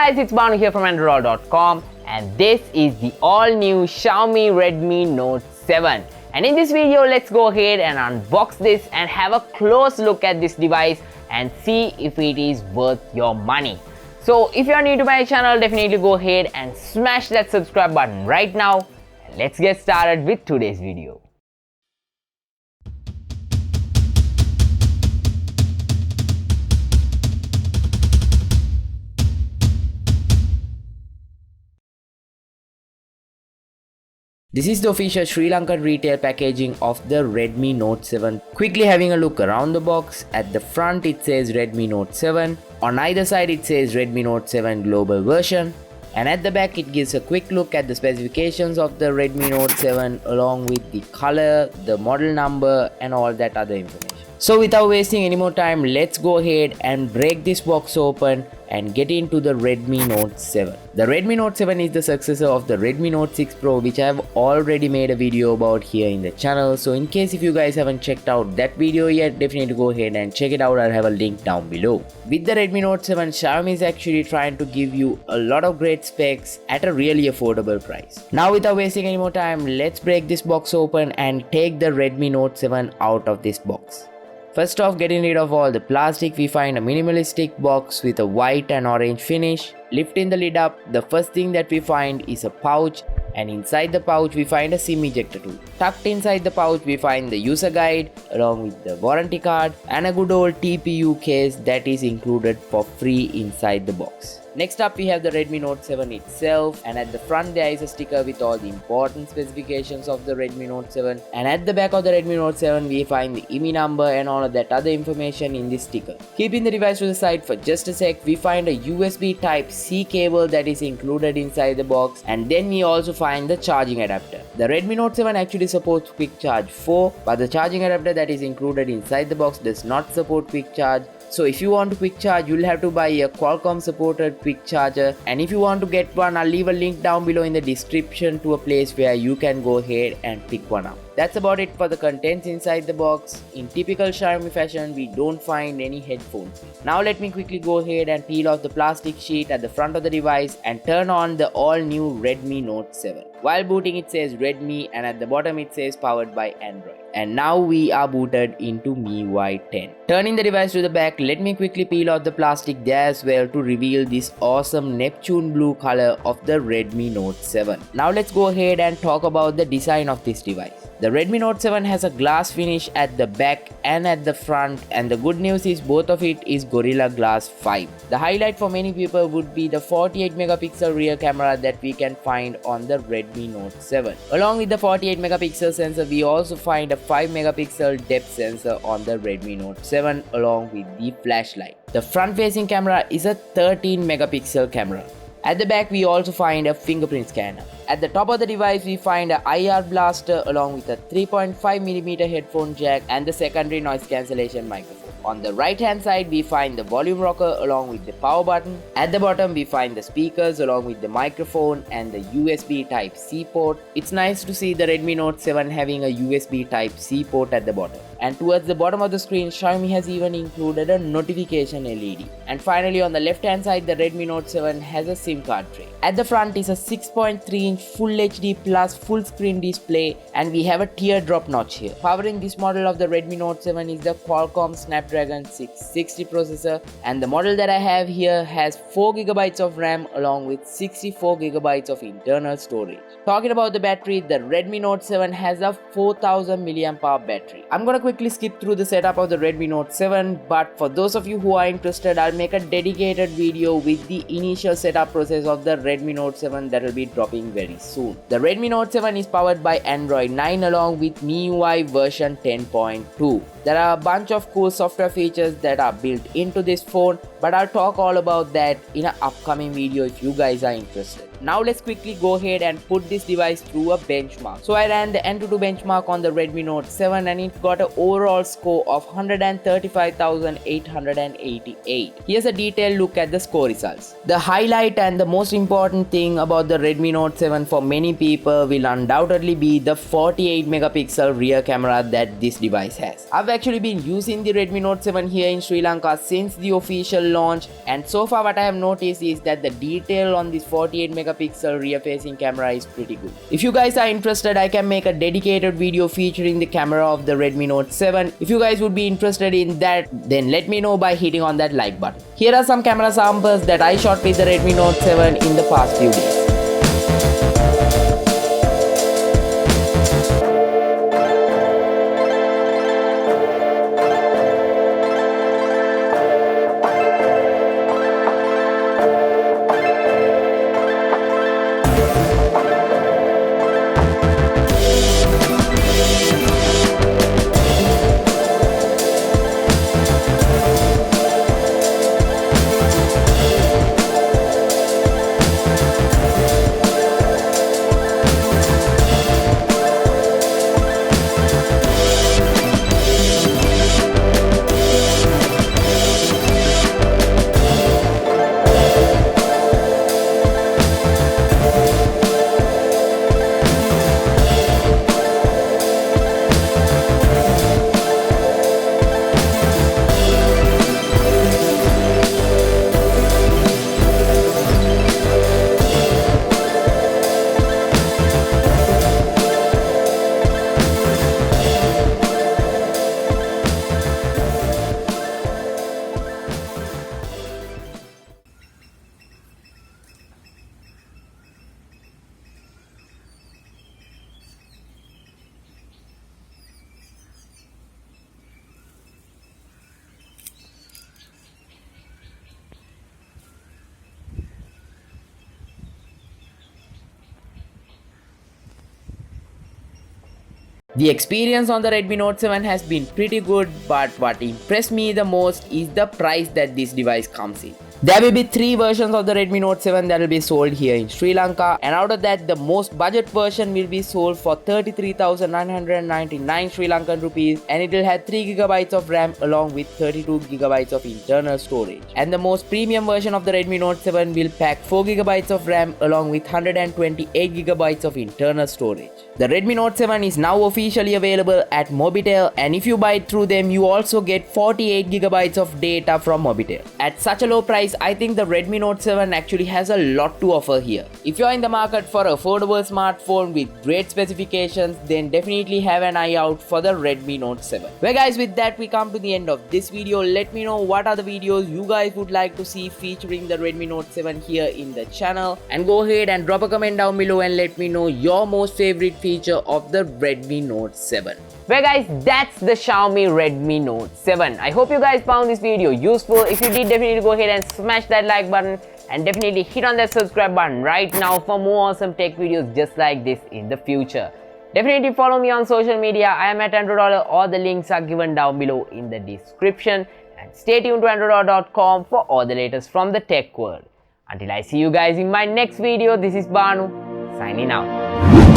guys, it's Banu here from Andro.com and this is the all-new Xiaomi Redmi Note 7. And in this video, let's go ahead and unbox this and have a close look at this device and see if it is worth your money. So if you are new to my channel, definitely go ahead and smash that subscribe button right now. And let's get started with today's video. This is the official Sri Lankan retail packaging of the Redmi Note 7. Quickly having a look around the box. At the front it says Redmi Note 7. On either side it says Redmi Note 7 global version. And at the back it gives a quick look at the specifications of the Redmi Note 7 along with the color, the model number and all that other information. So without wasting any more time, let's go ahead and break this box open and get into the Redmi Note 7. The Redmi Note 7 is the successor of the Redmi Note 6 Pro, which I have already made a video about here in the channel. So in case if you guys haven't checked out that video yet, definitely go ahead and check it out. I'll have a link down below. With the Redmi Note 7, Xiaomi is actually trying to give you a lot of great specs at a really affordable price. Now without wasting any more time, let's break this box open and take the Redmi Note 7 out of this box. First off, getting rid of all the plastic, we find a minimalistic box with a white and orange finish. Lifting the lid up, the first thing that we find is a pouch, and inside the pouch we find a SIM ejector tool. Tucked inside the pouch we find the user guide along with the warranty card and a good old TPU case that is included for free inside the box. Next up we have the Redmi Note 7 itself, and at the front there is a sticker with all the important specifications of the Redmi Note 7, and at the back of the Redmi Note 7 we find the IMEI number and all of that other information in this sticker. Keeping the device to the side for just a sec, we find a USB Type-C cable that is included inside the box, and then we also find the charging adapter. The Redmi Note 7 actually supports Quick Charge 4, but the charging adapter that is included inside the box does not support Quick Charge. So if you want to quick charge, you'll have to buy a Qualcomm supported quick charger, and if you want to get one, I'll leave a link down below in the description to a place where you can go ahead and pick one up. That's about it for the contents inside the box. In typical Xiaomi fashion, we don't find any headphones. Now let me quickly go ahead and peel off the plastic sheet at the front of the device and turn on the all new Redmi Note 7. While booting it says Redmi, and at the bottom it says powered by Android. And now we are booted into MIUI 10. Turning the device to the back, let me quickly peel off the plastic there as well to reveal this awesome Neptune blue color of the Redmi Note 7. Now let's go ahead and talk about the design of this device. The Redmi Note 7 has a glass finish at the back and at the front, and the good news is both of it is Gorilla Glass 5. The highlight for many people would be the 48 megapixel rear camera that we can find on the Redmi Note 7. Along with the 48 megapixel sensor, we also find a 5 megapixel depth sensor on the Redmi Note 7 along with the flashlight. The front facing camera is a 13 megapixel camera. At the back we also find a fingerprint scanner. At the top of the device we find a IR blaster along with a 3.5mm headphone jack and the secondary noise cancellation microphone. On the right hand side we find the volume rocker along with the power button. At the bottom we find the speakers along with the microphone and the USB Type-C port. It's nice to see the Redmi Note 7 having a USB Type-C port at the bottom. And towards the bottom of the screen, Xiaomi has even included a notification LED. And finally on the left hand side, the Redmi Note 7 has a SIM card tray. At the front is a 6.3-inch Full HD Plus full screen display, and we have a teardrop notch here. Powering this model of the Redmi Note 7 is the Qualcomm Snapdragon 660 processor, and the model that I have here has 4GB of RAM along with 64GB of internal storage. Talking about the battery, the Redmi Note 7 has a 4000 mAh battery. I'm gonna quickly skip through the setup of the Redmi Note 7, but for those of you who are interested, I'll make a dedicated video with the initial setup process of the Redmi Note 7 that will be dropping very soon. The Redmi Note 7 is powered by Android 9 along with MIUI version 10.2. There are a bunch of cool software features that are built into this phone, but I'll talk all about that in an upcoming video if you guys are interested. Now let's quickly go ahead and put this device through a benchmark. So I ran the Antutu benchmark on the Redmi Note 7 and it got an overall score of 135,888. Here's a detailed look at the score results. The highlight and the most important thing about the Redmi Note 7 for many people will undoubtedly be the 48 megapixel rear camera that this device has. I've actually been using the Redmi Note 7 here in Sri Lanka since the official launch, and so far what I have noticed is that the detail on this 48 megapixel rear facing camera is pretty good. If you guys are interested, I can make a dedicated video featuring the camera of the Redmi Note 7. If you guys would be interested in that, then let me know by hitting on that like button. Here are some camera samples that I shot with the Redmi Note 7 in the past few days. The experience on the Redmi Note 7 has been pretty good, but what impressed me the most is the price that this device comes in. There will be 3 versions of the Redmi Note 7 that will be sold here in Sri Lanka, and out of that the most budget version will be sold for 33,999 Sri Lankan rupees, and it will have 3GB of RAM along with 32GB of internal storage. And the most premium version of the Redmi Note 7 will pack 4GB of RAM along with 128GB of internal storage. The Redmi Note 7 is now officially available at Mobitel, and if you buy it through them, you also get 48GB of data from Mobitel. At such a low price, I think the Redmi Note 7 actually has a lot to offer here. If you are in the market for an affordable smartphone with great specifications, then definitely have an eye out for the Redmi Note 7. Well guys, with that we come to the end of this video. Let me know what are the videos you guys would like to see featuring the Redmi Note 7 here in the channel, and go ahead and drop a comment down below and let me know your most favorite feature of the Redmi Note 7. Well guys, that's the Xiaomi Redmi Note 7. I hope you guys found this video useful. If you did, definitely go ahead and smash that like button, and definitely hit on that subscribe button right now for more awesome tech videos just like this in the future. Definitely follow me on social media. I am at Andro Dollar. All the links are given down below in the description, and stay tuned to androdollar.com for all the latest from the tech world. Until I see you guys in my next video, this is Banu signing out.